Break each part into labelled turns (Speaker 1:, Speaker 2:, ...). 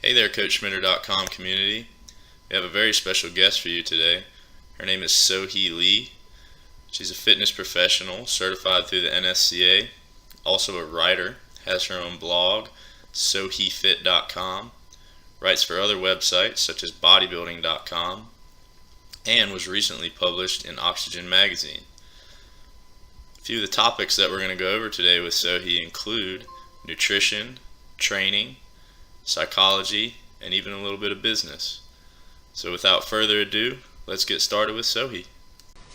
Speaker 1: Hey there, CoachSchmitter.com community. We have a very special guest for you today. Her name is Sohee Lee. She's a fitness professional, certified through the NSCA, also a writer, has her own blog, SoheeFit.com, writes for other websites such as bodybuilding.com, and was recently published in Oxygen magazine. A few of the topics that we're going to go over today with Sohee include nutrition, training, psychology, and even a little bit of business. So without further ado, let's get started with Sohee.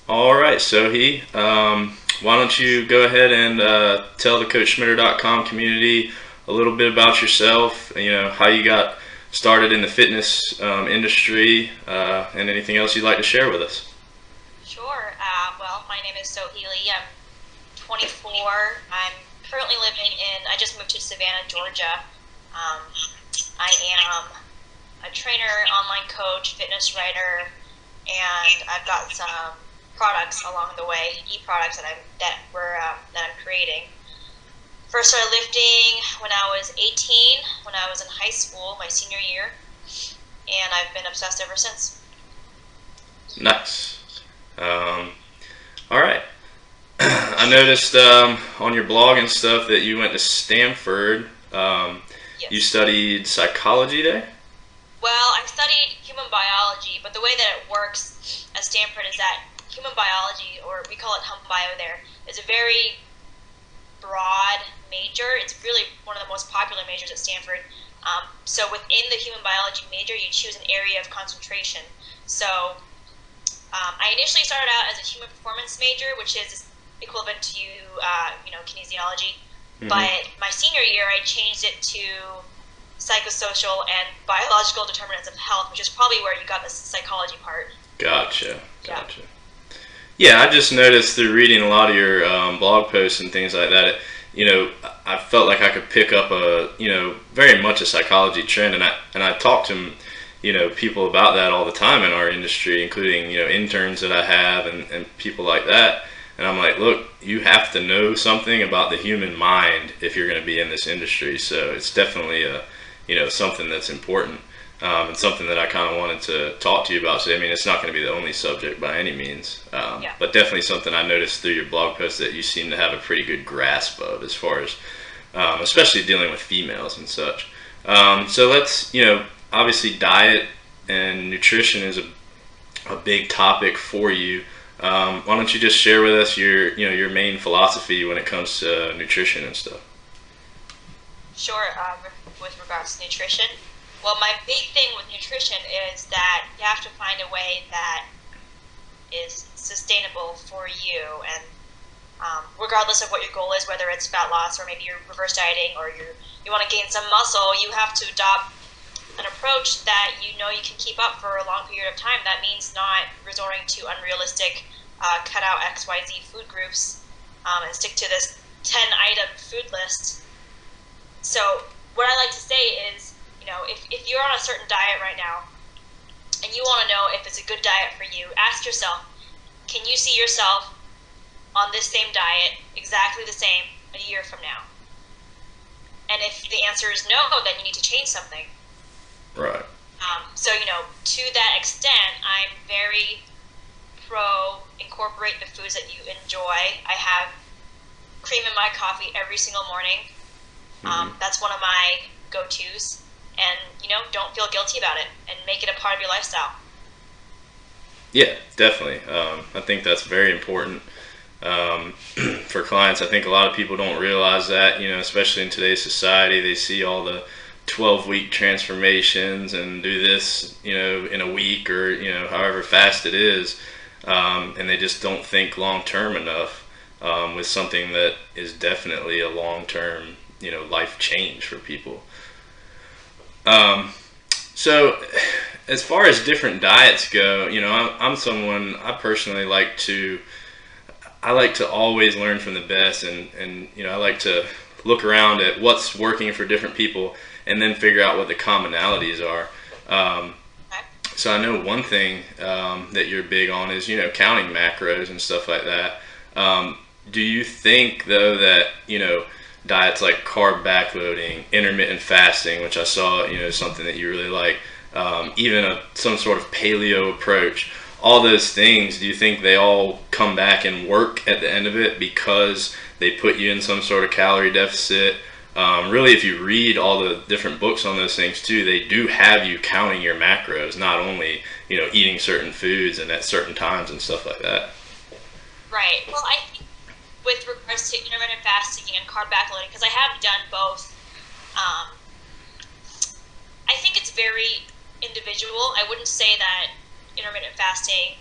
Speaker 1: All right, Sohee, why don't you go ahead and tell the CoachSchmitter.com community a little bit about yourself, how you got started in the fitness industry, and anything else you'd like to share with us.
Speaker 2: Sure. Well, my name is Sohee Lee. I'm 24. I'm currently living I just moved to Savannah, Georgia. I am a trainer, online coach, fitness writer, and I've got some products along the way, e-products that I'm creating. First started lifting when I was 18, when I was in high school, my senior year, and I've been obsessed ever since.
Speaker 1: Nice. All right. I noticed on your blog and stuff that you went to Stanford.
Speaker 2: Yes.
Speaker 1: You studied psychology there?
Speaker 2: Well, I studied human biology, but the way that it works at Stanford is that human biology, or we call it hum bio there, is a very broad major. It's really one of the most popular majors at Stanford. So within the human biology major, you choose an area of concentration. So I initially started out as a human performance major, which is equivalent to kinesiology. Mm-hmm. But my senior year, I changed it to psychosocial and biological determinants of health, which is probably where you got the psychology part.
Speaker 1: Gotcha. Yeah, I just noticed through reading a lot of your blog posts and things like that, I felt like I could pick up very much a psychology trend, and I talk to people about that all the time in our industry, including interns that I have and people like that. And I'm like, look, you have to know something about the human mind if you're going to be in this industry. So it's definitely something that's important, and something that I kind of wanted to talk to you about. So it's not going to be the only subject by any means, but definitely something I noticed through your blog post that you seem to have a pretty good grasp of, as far as especially dealing with females and such. So let's obviously diet and nutrition is a big topic for you. Why don't you just share with us your main philosophy when it comes to nutrition and stuff?
Speaker 2: Sure. With regards to nutrition, well, my big thing with nutrition is that you have to find a way that is sustainable for you, and regardless of what your goal is, whether it's fat loss or maybe you're reverse dieting or you want to gain some muscle, you have to adopt an approach that you can keep up for a long period of time. That means not resorting to unrealistic cut out XYZ food groups and stick to this 10-item food list. So what I like to say is, if you're on a certain diet right now and you want to know if it's a good diet for you, ask yourself, can you see yourself on this same diet exactly the same a year from now? And if the answer is no, then you need to change something.
Speaker 1: Right.
Speaker 2: So, to that extent, I'm very pro incorporate the foods that you enjoy. I have cream in my coffee every single morning. That's one of my go-tos. And, don't feel guilty about it and make it a part of your lifestyle.
Speaker 1: Yeah, definitely. I think that's very important for clients. I think a lot of people don't realize that, especially in today's society. They see all the 12-week transformations and do this, in a week or, however fast it is. And they just don't think long-term enough with something that is definitely a long-term, life change for people. So as far as different diets go, I'm someone, I personally like to always learn from the best, and I like to look around at what's working for different people and then figure out what the commonalities are. So I know one thing that you're big on is, counting macros and stuff like that. Do you think, though, that, diets like carb backloading, intermittent fasting, which I saw, something that you really like, even some sort of paleo approach. All those things, do you think they all come back and work at the end of it because they put you in some sort of calorie deficit? Really, if you read all the different books on those things too, they do have you counting your macros, not only, eating certain foods and at certain times and stuff like that.
Speaker 2: Right. Well, I think with regards to intermittent fasting and carb backloading, because I have done both, I think it's very individual. I wouldn't say that intermittent fasting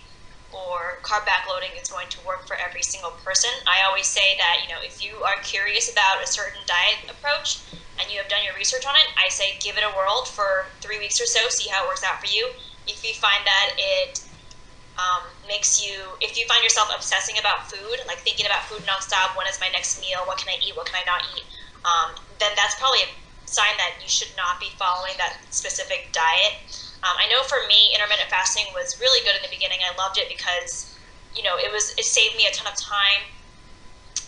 Speaker 2: or carb backloading is going to work for every single person. I always say that, if you are curious about a certain diet approach and you have done your research on it, I say give it a whirl for 3 weeks or so, see how it works out for you. If you find that it if you find yourself obsessing about food, like thinking about food nonstop, when is my next meal, what can I eat, what can I not eat, then that's probably a sign that you should not be following that specific diet. I know for me, intermittent fasting was really good in the beginning. I loved it because, it saved me a ton of time.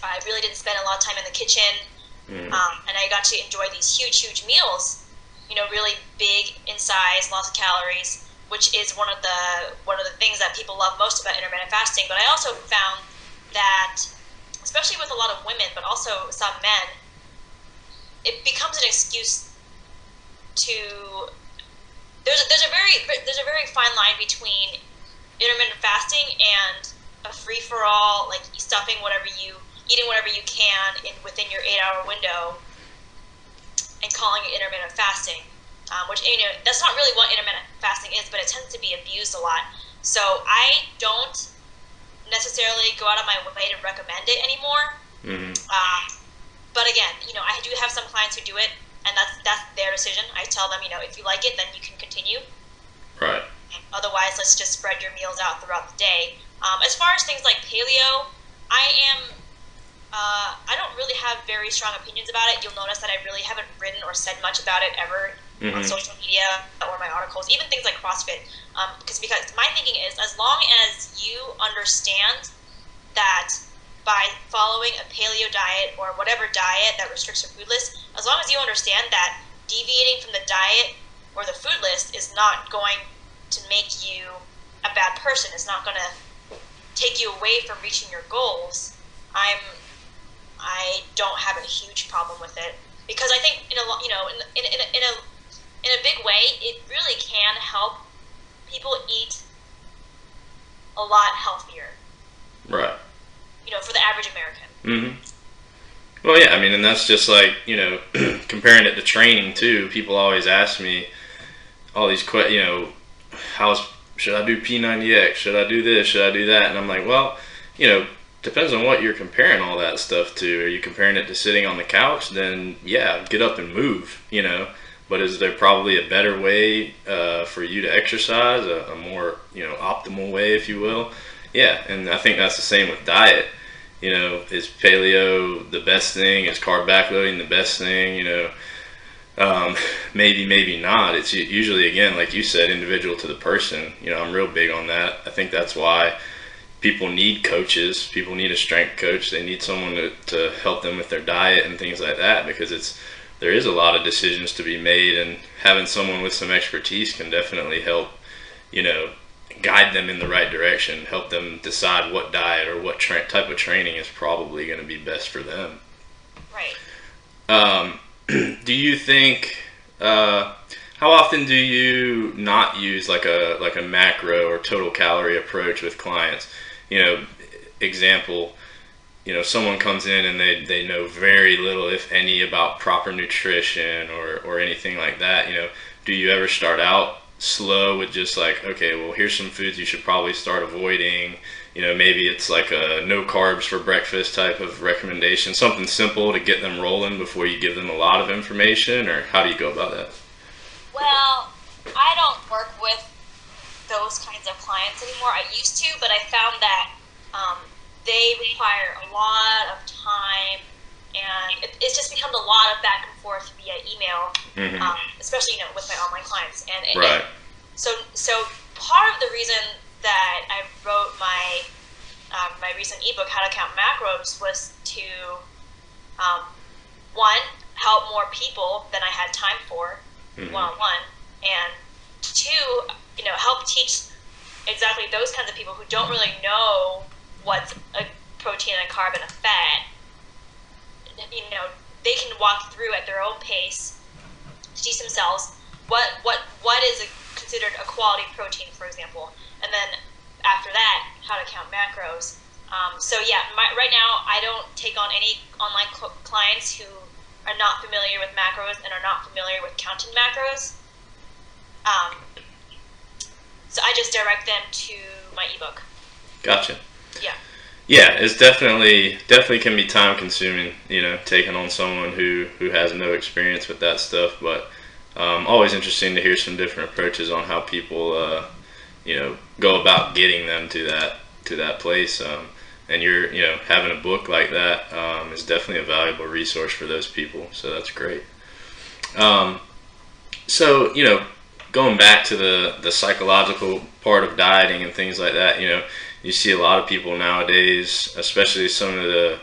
Speaker 2: I really didn't spend a lot of time in the kitchen, and I got to enjoy these huge meals. Really big in size, lots of calories, which is one of the things that people love most about intermittent fasting. But I also found that, especially with a lot of women, but also some men, it becomes an excuse to. There's a very fine line between intermittent fasting and a free for all, like eating whatever you can within your 8-hour window, and calling it intermittent fasting. Which, that's not really what intermittent fasting is, but it tends to be abused a lot. So I don't necessarily go out of my way to recommend it anymore. Mm-hmm. But again, I do have some clients who do it, and that's their decision. I tell them, if you like it, then you can continue.
Speaker 1: Right.
Speaker 2: Otherwise, let's just spread your meals out throughout the day. As far as things like paleo, I don't really have very strong opinions about it. You'll notice that I really haven't written or said much about it ever on social media or my articles, even things like CrossFit. Because my thinking is, as long as you understand that by following a paleo diet or whatever diet that restricts your food list, as long as you understand that deviating from the diet or the food list is not going to make you a bad person, it's not going to take you away from reaching your goals, I don't have a huge problem with it, because I think in a big way it really can help people eat a lot healthier.
Speaker 1: Right.
Speaker 2: For the average American.
Speaker 1: Mm-hmm. Well, yeah, and that's just like, comparing it to training too. People always ask me all these questions, should I do P90X? Should I do this? Should I do that? And I'm like, well, depends on what you're comparing all that stuff to. Are you comparing it to sitting on the couch? Then, yeah, get up and move, But is there probably a better way for you to exercise, a more, optimal way, if you will? Yeah, and I think that's the same with diet. Is paleo the best thing? Is carb backloading the best thing? Maybe not. It's usually, again, like you said, individual to the person. I'm real big on that. I think that's why people need coaches. People need a strength coach. They need someone to help them with their diet and things like that, because there is a lot of decisions to be made, and having someone with some expertise can definitely help, guide them in the right direction, help them decide what diet or what type of training is probably going to be best for them.
Speaker 2: Right.
Speaker 1: Do you think, how often do you not use like a macro or total calorie approach with clients? Example, someone comes in and they know very little, if any, about proper nutrition or anything like that. Do you ever start out slow with just like, okay, well, here's some foods you should probably start avoiding? Maybe it's like a no carbs for breakfast type of recommendation, something simple to get them rolling before you give them a lot of information, or how do you go about that?
Speaker 2: Well, I don't work with those kinds of clients anymore. I used to, but I found that they require a lot of time, and it's just becomes a lot of back and forth via email, especially with my online clients. And
Speaker 1: right.
Speaker 2: So part of the reason that I wrote my recent ebook, How to Count Macros, was to one, help more people than I had time for, one-on-one, and two, help teach exactly those kinds of people who don't really know what's a protein, a carb, and a fat. They can walk through at their own pace, teach themselves what is considered a quality protein, for example, and then after that, how to count macros. Right now I don't take on any online clients who are not familiar with macros and are not familiar with counting macros. So I just direct them to my ebook.
Speaker 1: Gotcha.
Speaker 2: Yeah.
Speaker 1: Yeah, it's definitely can be time consuming, taking on someone who has no experience with that stuff, but always interesting to hear some different approaches on how people go about getting them to that place. And you're having a book like that is definitely a valuable resource for those people, so that's great. So going back to the psychological part of dieting and things like that, you see a lot of people nowadays, especially some of the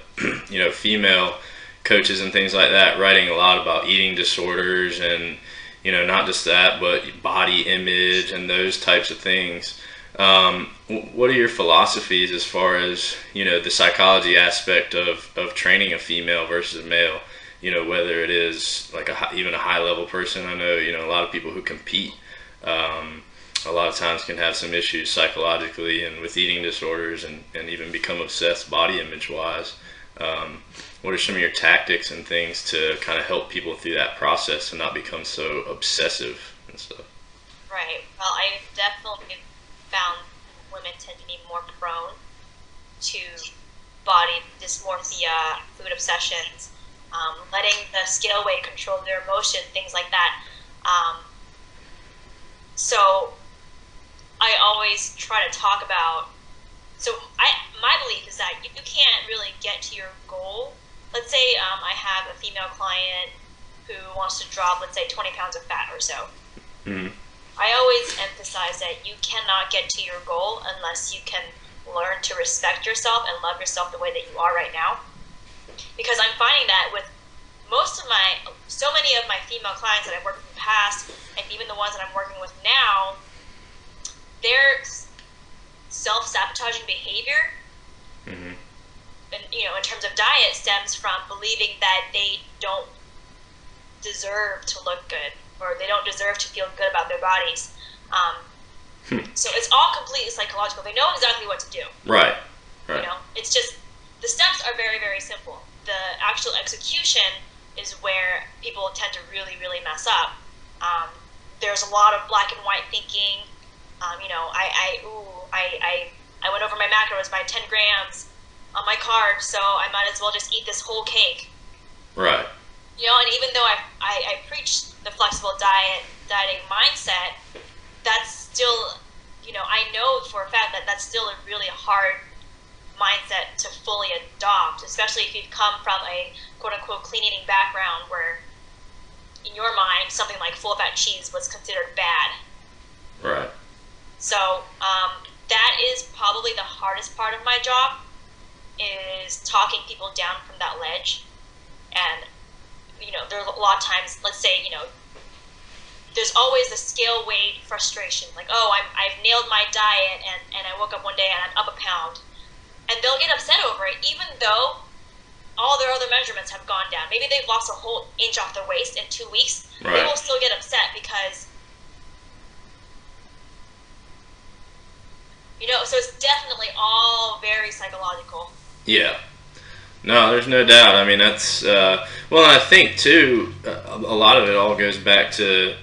Speaker 1: female coaches and things like that, writing a lot about eating disorders and not just that, but body image and those types of things. What are your philosophies as far as the psychology aspect of training a female versus a male? Whether it is like even a high level person. I know a lot of people who compete a lot of times can have some issues psychologically and with eating disorders and even become obsessed body image wise. What are some of your tactics and things to kind of help people through that process and not become so obsessive and stuff?
Speaker 2: Right. Well, I definitely found women tend to be more prone to body dysmorphia, food obsessions, letting the scale weight control their emotion, things like that. So I always try to talk about. So my belief is that you can't really get to your goal. Let's say I have a female client who wants to drop, let's say, 20 pounds of fat or so.
Speaker 1: Mm-hmm.
Speaker 2: I always emphasize that you cannot get to your goal unless you can learn to respect yourself and love yourself the way that you are right now. Because I'm finding that with so many of my female clients that I've worked with in the past, and even the ones that I'm working with now, their self-sabotaging behavior,
Speaker 1: mm-hmm.
Speaker 2: and, in terms of diet, stems from believing that they don't deserve to look good, or they don't deserve to feel good about their bodies. So it's all completely psychological. They know exactly what to do.
Speaker 1: Right.
Speaker 2: It's just the steps are very, very simple. The actual execution is where people tend to really, really mess up. There's a lot of black and white thinking. I went over my macros by 10 grams on my carbs, so I might as well just eat this whole cake.
Speaker 1: Right.
Speaker 2: And even though I preach the flexible dieting mindset, that's still, I know for a fact that that's still a really hard mindset to fully adopt, especially if you've come from a quote-unquote clean eating background where, in your mind, something like full-fat cheese was considered bad.
Speaker 1: Right.
Speaker 2: So that is probably the hardest part of my job, is talking people down from that ledge. And there's a lot of times, let's say, there's always the scale weight frustration, like, oh, I've nailed my diet and I woke up one day and I'm up a pound, and they'll get upset over it, even though all their other measurements have gone down. Maybe they've lost a whole inch off their waist in 2 weeks.
Speaker 1: Right.
Speaker 2: They will still get upset because so it's definitely all very psychological.
Speaker 1: Yeah. No, there's no doubt. I mean, that's and I think too, a lot of it all goes back to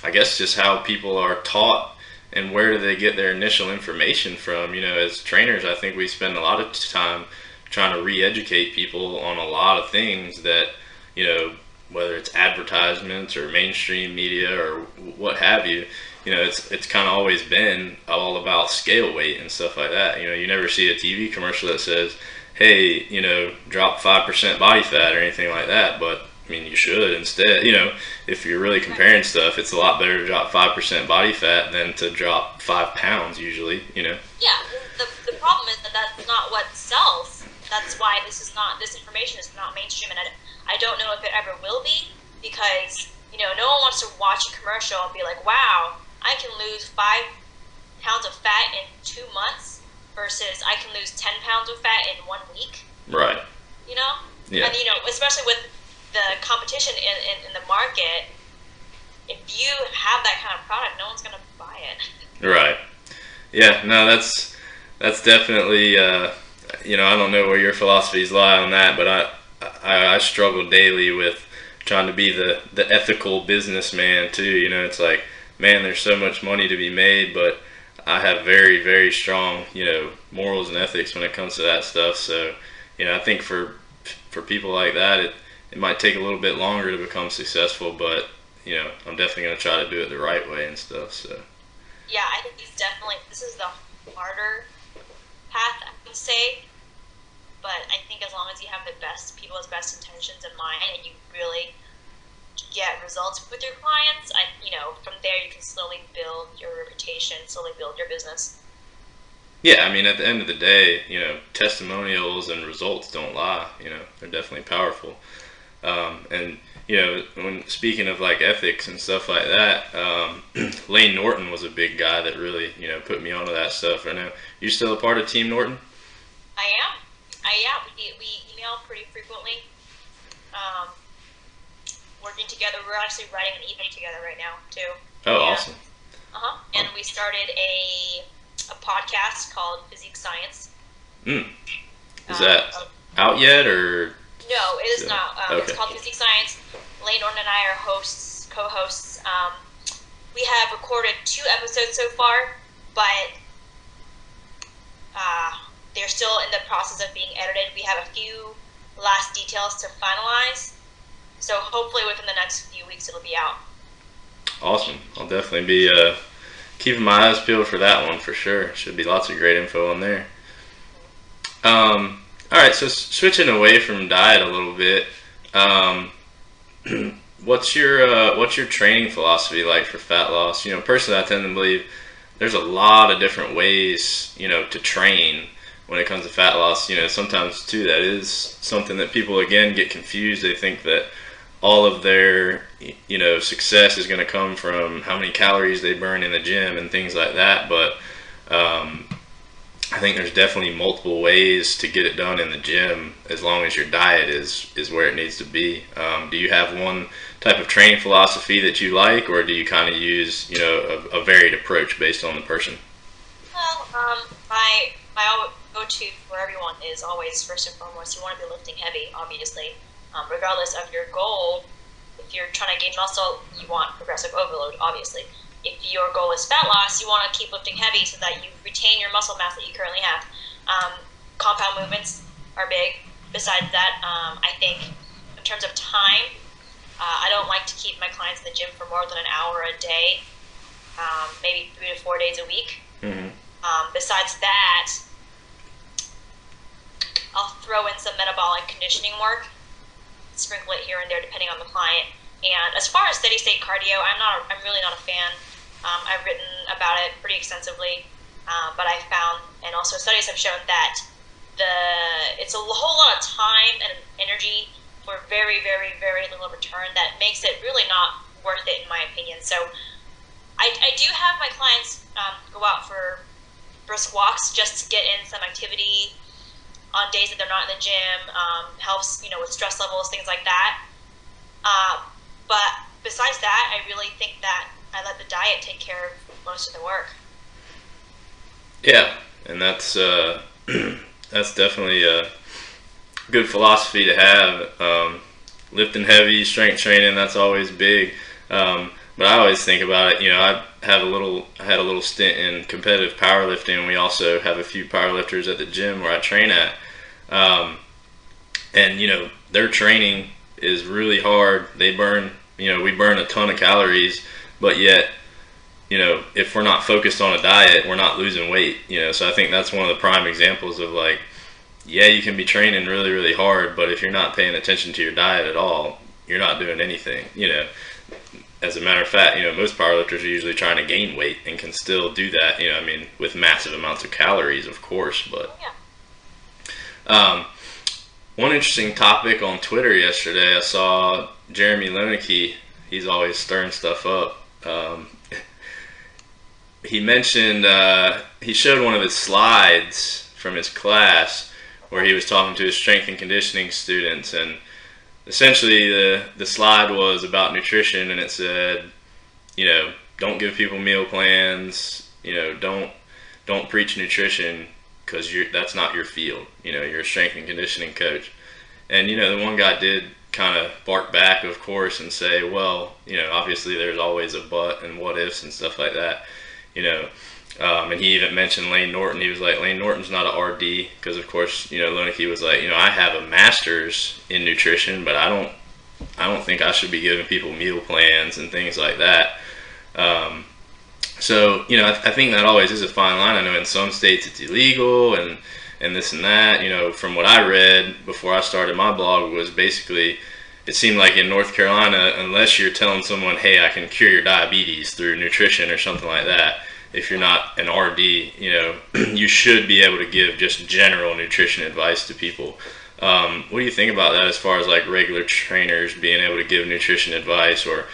Speaker 1: I guess just how people are taught and where do they get their initial information from. As trainers, I think we spend a lot of time trying to re-educate people on a lot of things that whether it's advertisements or mainstream media or what have you. It's kind of always been all about scale weight and stuff like that. You never see a TV commercial that says, hey, drop 5% body fat or anything like that. But, I mean, you should instead. If you're really comparing stuff, it's a lot better to drop 5% body fat than to drop 5 pounds usually,
Speaker 2: Yeah, the problem is that that's not what sells. That's why this information is not mainstream, and I don't know if it ever will be, because no one wants to watch a commercial and be like, wow, I can lose 5 pounds of fat in 2 months versus I can lose 10 pounds of fat in 1 week.
Speaker 1: Right.
Speaker 2: Yeah. And especially with the competition in the market, if you have that kind of product, no one's gonna buy it.
Speaker 1: Right. Yeah. No, that's definitely. I don't know where your philosophies lie on that, but I struggle daily with trying to be the ethical businessman too. It's like, man, there's so much money to be made, but I have very, very strong, morals and ethics when it comes to that stuff. So, I think for people like that, it might take a little bit longer to become successful, but I'm definitely going to try to do it the right way and stuff. So.
Speaker 2: Yeah, I think this is the harder path, I would say. But I think as long as you have people's best intentions in mind, and you really get results with your clients, from there you can slowly build your reputation, slowly build your business.
Speaker 1: Yeah, I mean, at the end of the day, testimonials and results don't lie. They're definitely powerful. And when speaking of like ethics and stuff like that, Lane Norton was a big guy that really, put me onto that stuff. I know you're still a part of Team Norton.
Speaker 2: I am. We email pretty frequently. Working together. We're actually writing an ebook together right now too.
Speaker 1: Oh, awesome.
Speaker 2: And we started a podcast called Physique Science.
Speaker 1: Is that out yet, or?
Speaker 2: No, it is not.
Speaker 1: Okay.
Speaker 2: It's called Physique Science. Lane Norton and I are co-hosts. We have recorded 2 episodes so far, but they're still in the process of being edited. We have a few last details to finalize, so hopefully within the next few weeks it'll be out.
Speaker 1: Awesome. I'll definitely be keeping my eyes peeled for that one for sure. Should be lots of great info on there. All right, so switching away from diet a little bit, what's your training philosophy like for fat loss? Personally, I tend to believe there's a lot of different ways, to train when it comes to fat loss. Sometimes too, that is something that people again get confused. They think that all of their, success is going to come from how many calories they burn in the gym and things like that. But I think there's definitely multiple ways to get it done in the gym, as long as your diet is where it needs to be. Do you have one type of training philosophy that you like, or do you kind of use, a varied approach based on the person?
Speaker 2: Well, my go-to for everyone is always, first and foremost, you want to be lifting heavy, obviously. Regardless of your goal, if you're trying to gain muscle, you want progressive overload, obviously. If your goal is fat loss, you want to keep lifting heavy so that you retain your muscle mass that you currently have. Compound movements are big. Besides that, I think in terms of time, I don't like to keep my clients in the gym for more than an hour a day, maybe 3 to 4 days a week.
Speaker 1: Mm-hmm.
Speaker 2: Besides that, I'll throw in some metabolic conditioning work, sprinkle it here and there depending on the client. And as far as steady state cardio, I'm really not a fan. I've written about it pretty extensively, but I found, and also studies have shown that it's a whole lot of time and energy for very, very, very little return that makes it really not worth it, in my opinion. So I do have my clients go out for brisk walks just to get in some activity on days that they're not in the gym. Helps, with stress levels, things like that. But besides that, I really think that I let the diet take care of most of the work.
Speaker 1: Yeah, and that's that's definitely a good philosophy to have. Lifting heavy, strength training, that's always big. But I always think about it, I had a little stint in competitive powerlifting, and we also have a few powerlifters at the gym where I train at. And their training is really hard. They burn, we burn a ton of calories, but yet, if we're not focused on a diet, we're not losing weight, so I think that's one of the prime examples of like, yeah, you can be training really, really hard, but if you're not paying attention to your diet at all, you're not doing anything, As a matter of fact, most powerlifters are usually trying to gain weight and can still do that, with massive amounts of calories, of course, but One interesting topic on Twitter yesterday, I saw Jeremy Loenneke. He's always stirring stuff up. He mentioned he showed one of his slides from his class where he was talking to his strength and conditioning students, and essentially the slide was about nutrition, and it said, don't give people meal plans, don't preach nutrition because that's not your field. You're a strength and conditioning coach. And the one guy did kind of bark back, of course, and say, well, obviously there's always a but and what ifs and stuff like that. And he even mentioned Lane Norton. He was like, Lane Norton's not a RD, because of course, Loenneke was like, I have a master's in nutrition, but I don't think I should be giving people meal plans and things like that. So I think that always is a fine line. I know in some states it's illegal and this and that. From what I read before I started my blog was basically, it seemed like in North Carolina, unless you're telling someone, hey, I can cure your diabetes through nutrition or something like that, if you're not an RD, you should be able to give just general nutrition advice to people. What do you think about that as far as like regular trainers being able to give nutrition advice, or,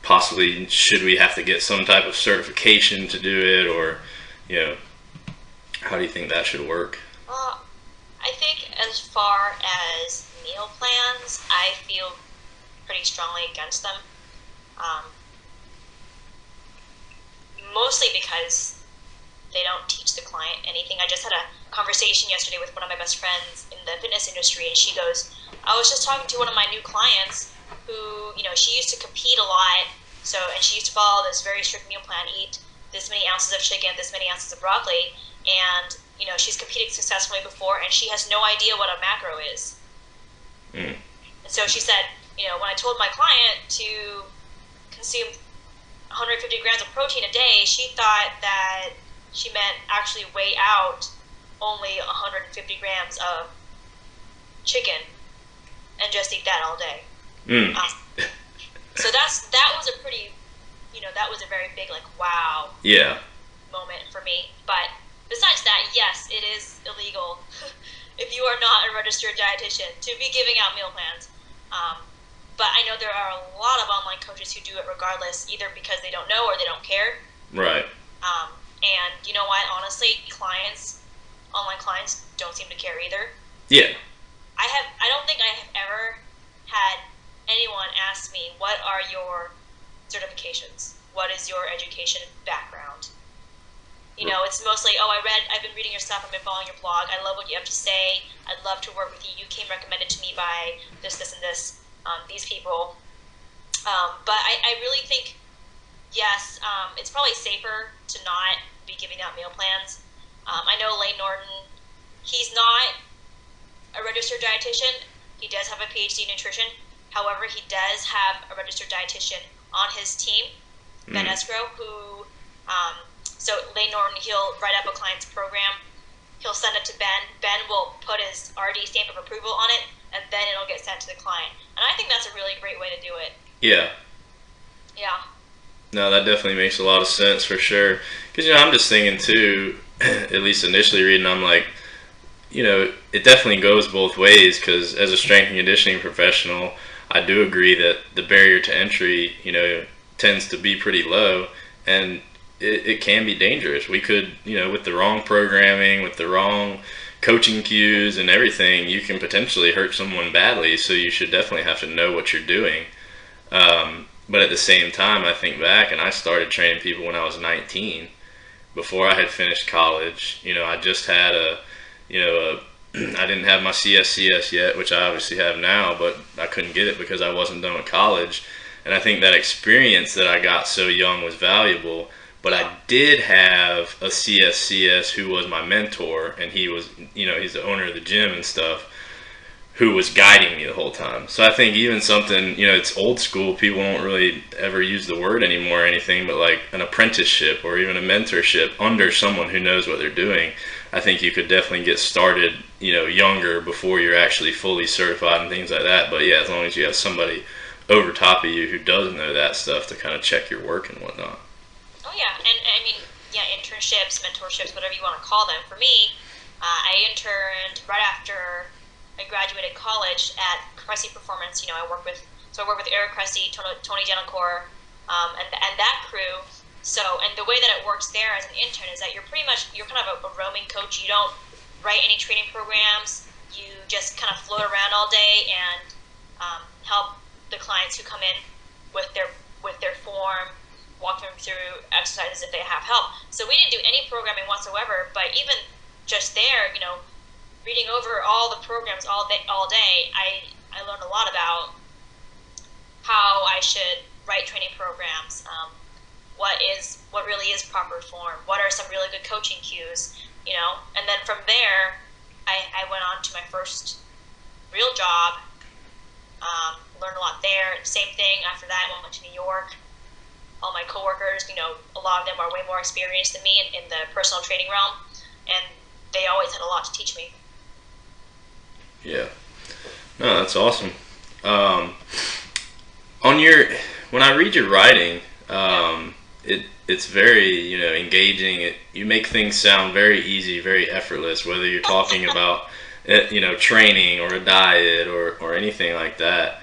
Speaker 1: possibly should we have to get some type of certification to do it, or, how do you think that should work?
Speaker 2: Well, I think as far as meal plans, I feel pretty strongly against them. Mostly because they don't teach the client anything. I just had a conversation yesterday with one of my best friends in the fitness industry, and she goes, I was just talking to one of my new clients who, she used to compete a lot, and she used to follow this very strict meal plan, eat this many ounces of chicken, this many ounces of broccoli, and, she's competed successfully before, and she has no idea what a macro is. And so she said, when I told my client to consume 150 grams of protein a day, she thought that she meant actually weigh out only 150 grams of chicken and just eat that all day. So that was a pretty, that was a very big wow moment for me. But besides that, yes, it is illegal if you are not a registered dietitian to be giving out meal plans. But I know there are a lot of online coaches who do it regardless, either because they don't know or they don't care.
Speaker 1: Right.
Speaker 2: And you know what? Honestly, online clients don't seem to care either.
Speaker 1: Yeah.
Speaker 2: I don't think I have ever had anyone ask me, what are your certifications? What is your education background? It's mostly, I've been reading your stuff, I've been following your blog, I love what you have to say, I'd love to work with you, you came recommended to me by this, and this. These people. But I really think, yes, it's probably safer to not be giving out meal plans. I know Lane Norton, he's not a registered dietitian. He does have a PhD in nutrition. However, he does have a registered dietitian on his team, Ben Escrow, who, so Lane Norton, he'll write up a client's program. He'll send it to Ben. Ben will put his RD stamp of approval on it, and then it'll get sent to the client. And I think that's a really great way to do it.
Speaker 1: Yeah.
Speaker 2: Yeah.
Speaker 1: No, that definitely makes a lot of sense for sure. Because, I'm just thinking too, at least initially reading, I'm like, it definitely goes both ways, because as a strength and conditioning professional, I do agree that the barrier to entry, tends to be pretty low, and it can be dangerous. We could, with the wrong programming, with the wrong coaching cues and everything, you can potentially hurt someone badly, so you should definitely have to know what you're doing. But at the same time, I think back, and I started training people when I was 19, before I had finished college. I just had I didn't have my CSCS yet, which I obviously have now, but I couldn't get it because I wasn't done with college. And I think that experience that I got so young was valuable. But I did have a CSCS who was my mentor, and he was, he's the owner of the gym and stuff, who was guiding me the whole time. So I think even something, it's old school, people don't really ever use the word anymore or anything, but like an apprenticeship or even a mentorship under someone who knows what they're doing, I think you could definitely get started, younger before you're actually fully certified and things like that. But yeah, as long as you have somebody over top of you who does know that stuff to kind of check your work and whatnot.
Speaker 2: Oh yeah, and I mean, internships, mentorships, whatever you want to call them. For me, I interned right after I graduated college at Cressy Performance. I work with Eric Cressy, Tony Delacour, and that crew. So, and the way that it works there as an intern is that you're kind of a roaming coach. You don't write any training programs. You just kind of float around all day and help the clients who come in with their form, walk them through exercises if they have help. So we didn't do any programming whatsoever, but even just there, reading over all the programs all day, I learned a lot about how I should write training programs, what really is proper form, what are some really good coaching cues, and then from there, I went on to my first real job, learned a lot there. Same thing after that, I went to New York. All my coworkers, a lot of them are way more experienced than me in the personal training realm, and they always had a lot to teach me.
Speaker 1: Yeah. No, that's awesome. When I read your writing, it's very, engaging. You make things sound very easy, very effortless, whether you're talking about, training or a diet or anything like that.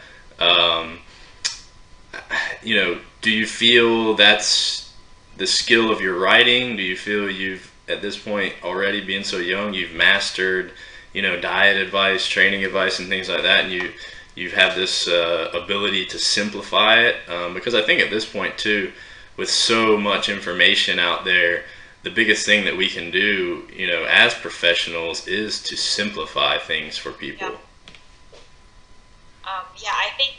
Speaker 1: Do you feel that's the skill of your writing? Do you feel you've, at this point, already being so young, you've mastered, diet advice, training advice, and things like that, and you have this ability to simplify it? Because I think at this point, too, with so much information out there, the biggest thing that we can do, as professionals, is to simplify things for people.
Speaker 2: Yeah, I think,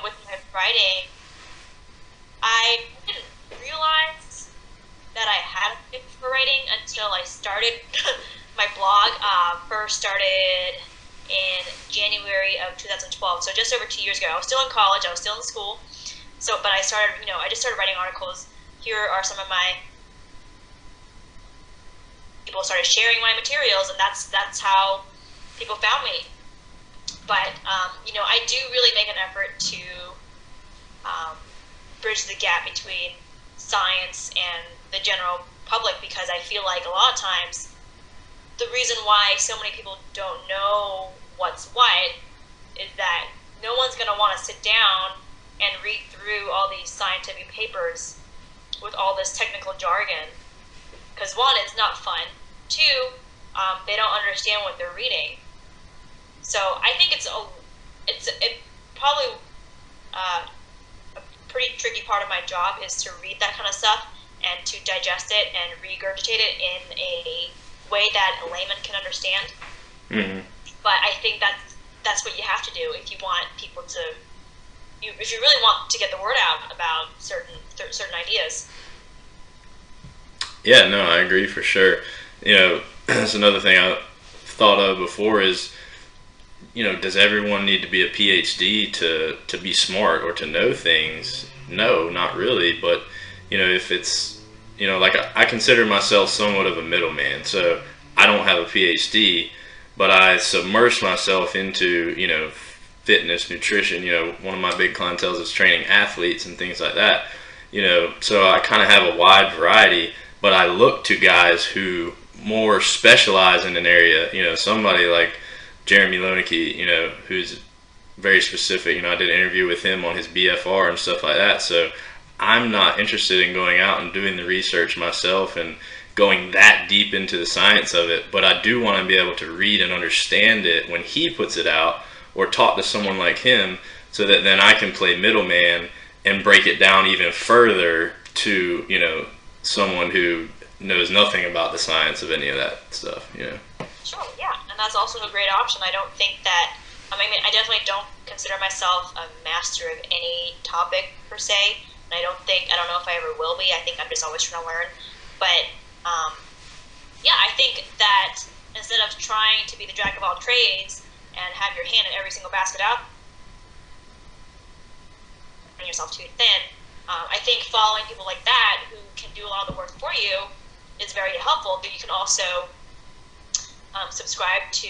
Speaker 2: with my writing, I didn't realize that I had a gift for writing until I started my blog. First started in January of 2012, so just over 2 years ago. I was still in college, I was still in school, but I started, I just started writing articles. Here are some of my people started sharing my materials, and that's how people found me. But I do really make an effort to bridge the gap between science and the general public, because I feel like a lot of times the reason why so many people don't know what's what is that no one's going to want to sit down and read through all these scientific papers with all this technical jargon, because one, it's not fun. Two, they don't understand what they're reading. So I think it's probably a pretty tricky part of my job is to read that kind of stuff and to digest it and regurgitate it in a way that a layman can understand.
Speaker 1: Mm-hmm.
Speaker 2: But I think that's what you have to do if you want people to, if you really want to get the word out about certain ideas.
Speaker 1: Yeah, no, I agree for sure. That's another thing I thought of before is, does everyone need to be a PhD to be smart or to know things? No, not really. But, if it's, like I consider myself somewhat of a middleman. So I don't have a PhD, but I submerge myself into, fitness, nutrition. One of my big clientele is training athletes and things like that. So I kind of have a wide variety, but I look to guys who more specialize in an area. Somebody like Jeremy Loenneke, who's very specific. I did an interview with him on his BFR and stuff like that. So I'm not interested in going out and doing the research myself and going that deep into the science of it, but I do want to be able to read and understand it when he puts it out, or talk to someone like him, so that then I can play middleman and break it down even further to, someone who knows nothing about the science of any of that stuff.
Speaker 2: Sure, yeah, and that's also a great option. I don't think that, I definitely don't consider myself a master of any topic per se, and I don't know if I ever will be. I think I'm just always trying to learn. But, yeah, I think that instead of trying to be the jack of all trades and have your hand in every single basket out, yourself too thin, I think following people like that who can do a lot of the work for you is very helpful. But you can also subscribe to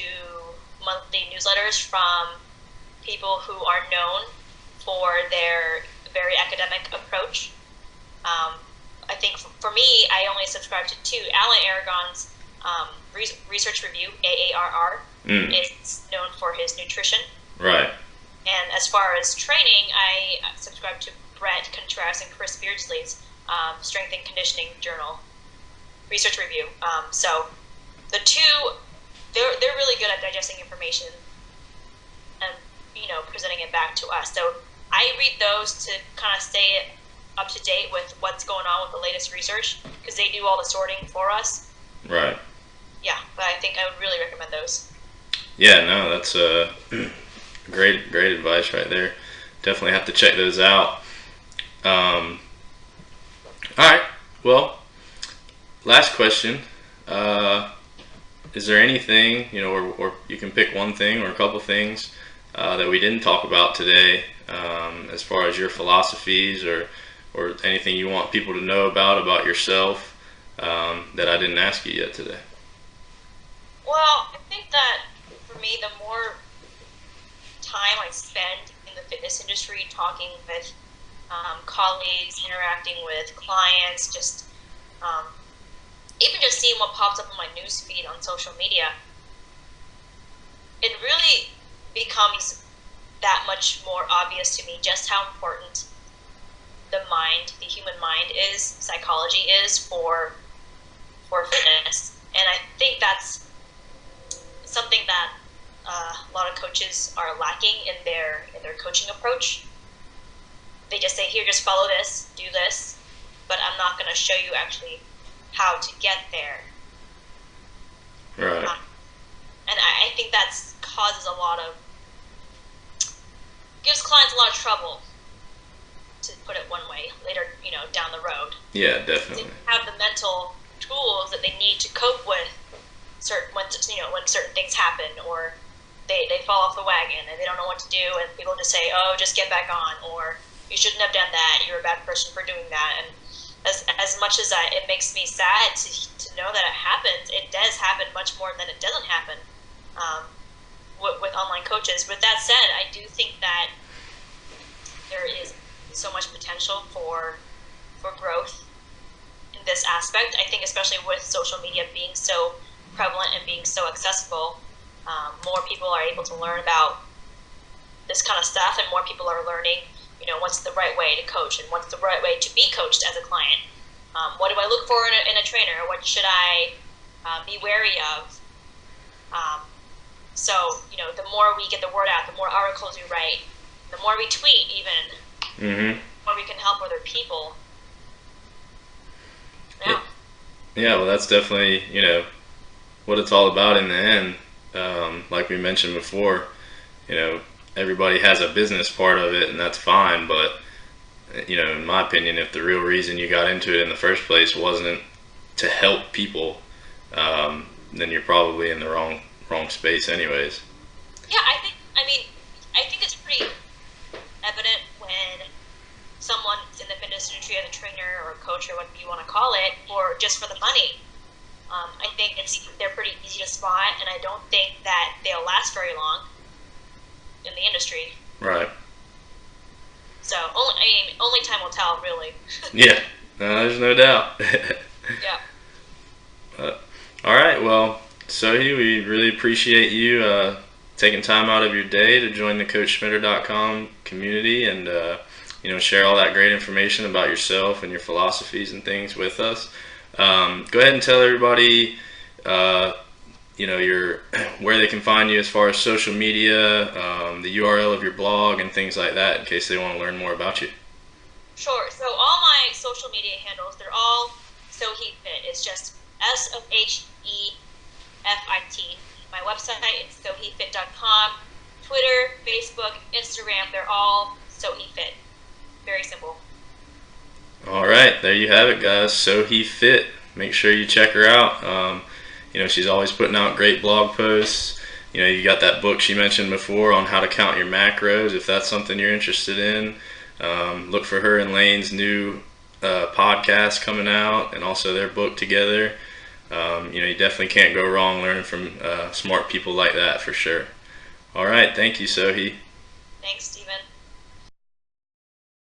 Speaker 2: monthly newsletters from people who are known for their very academic approach. I think for me, I only subscribe to two. Alan Aragon's Research Review, AARR, is known for his nutrition.
Speaker 1: Right.
Speaker 2: And as far as training, I subscribe to Brett Contreras and Chris Beardsley's Strength and Conditioning Journal research review. So the two, they're really good at digesting information and presenting it back to us. So I read those to kind of stay up to date with what's going on with the latest research, because they do all the sorting for us.
Speaker 1: Right.
Speaker 2: Yeah, but I think I would really recommend those.
Speaker 1: Yeah, no, that's great advice right there. Definitely have to check those out. All right. Well, last question. Is there anything, or you can pick one thing or a couple things that we didn't talk about today, as far as your philosophies or anything you want people to know about yourself, that I didn't ask you yet today?
Speaker 2: Well, I think that for me, the more time I spend in the fitness industry, talking with colleagues, interacting with clients, just even just seeing what pops up on my news feed on social media, it really becomes that much more obvious to me just how important the human mind is, psychology is for fitness. And I think that's something that a lot of coaches are lacking in their coaching approach. They just say, here, just follow this, do this, but I'm not going to show you actually how to get there.
Speaker 1: Right.
Speaker 2: And I think that gives clients a lot of trouble, to put it one way, later, down the road.
Speaker 1: Yeah, definitely.
Speaker 2: They have the mental tools that they need to cope with when certain things happen, or they fall off the wagon and they don't know what to do, and people just say, oh, just get back on, or you shouldn't have done that, you're a bad person for doing that. And as much as it makes me sad to know that it happens, it does happen much more than it doesn't happen with online coaches. With that said, I do think that there is so much potential for growth in this aspect. I think especially with social media being so prevalent and being so accessible, more people are able to learn about this kind of stuff, and more people are learning, what's the right way to coach and what's the right way to be coached as a client. What do I look for in a trainer? What should I be wary of? So, the more we get the word out, the more articles we write, the more we tweet even, the more we can help other people. Yeah.
Speaker 1: Yeah, well, that's definitely, what it's all about in the end. Like we mentioned before, everybody has a business part of it, and that's fine, but in my opinion, if the real reason you got into it in the first place wasn't to help people, then you're probably in the wrong space anyways.
Speaker 2: Yeah, I think it's pretty evident when someone's in the fitness industry as a trainer or a coach or what you want to call it, or just for the money. I think they're pretty easy to spot, and I don't think that they'll last very long in the industry.
Speaker 1: Right.
Speaker 2: So only time will tell, really.
Speaker 1: Yeah, no, there's no doubt.
Speaker 2: Yeah.
Speaker 1: All right, well, Sohee, we really appreciate you taking time out of your day to join the CoachSchmitter.com community and share all that great information about yourself and your philosophies and things with us. Go ahead and tell everybody, where they can find you as far as social media, the URL of your blog, and things like that, in case they want to learn more about you.
Speaker 2: Sure. So all my social media handles, they're all Sohee Fit. It's just SOHEFIT. My website is SoheeFit.com. Twitter, Facebook, Instagram, they're all Sohee Fit. Very simple.
Speaker 1: All right, there you have it, guys. Sohee Fit. Make sure you check her out. She's always putting out great blog posts. You got that book she mentioned before on how to count your macros. If that's something you're interested in, look for her and Lane's new podcast coming out, and also their book together. You definitely can't go wrong learning from smart people like that, for sure. All right, thank you, Sohee.
Speaker 2: Thanks, Stephen.